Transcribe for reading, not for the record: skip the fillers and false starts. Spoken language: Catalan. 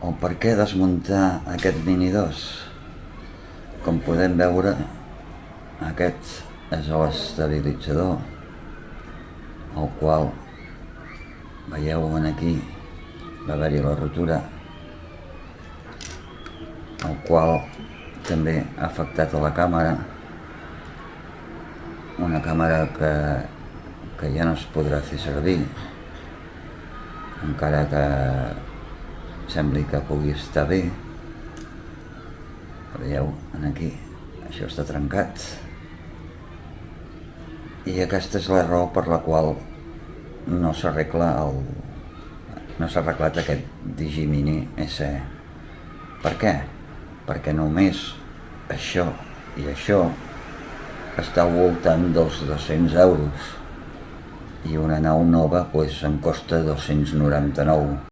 El per què desmuntar aquest Mini 2? Com podem veure, aquest és l'estabilitzador, el qual, veieu aquí, va haver-hi la rotura, el qual també ha afectat a la càmera, una càmera que ja no es podrà fer servir, encara que sembli que pugui estar bé. Veieu, aquí, això està trencat. I aquesta és la raó per la qual no s'ha arreglat aquest Digimini SE. Per què? Perquè només això i això està al voltant dels 200 euros i una nau nova en costa 299.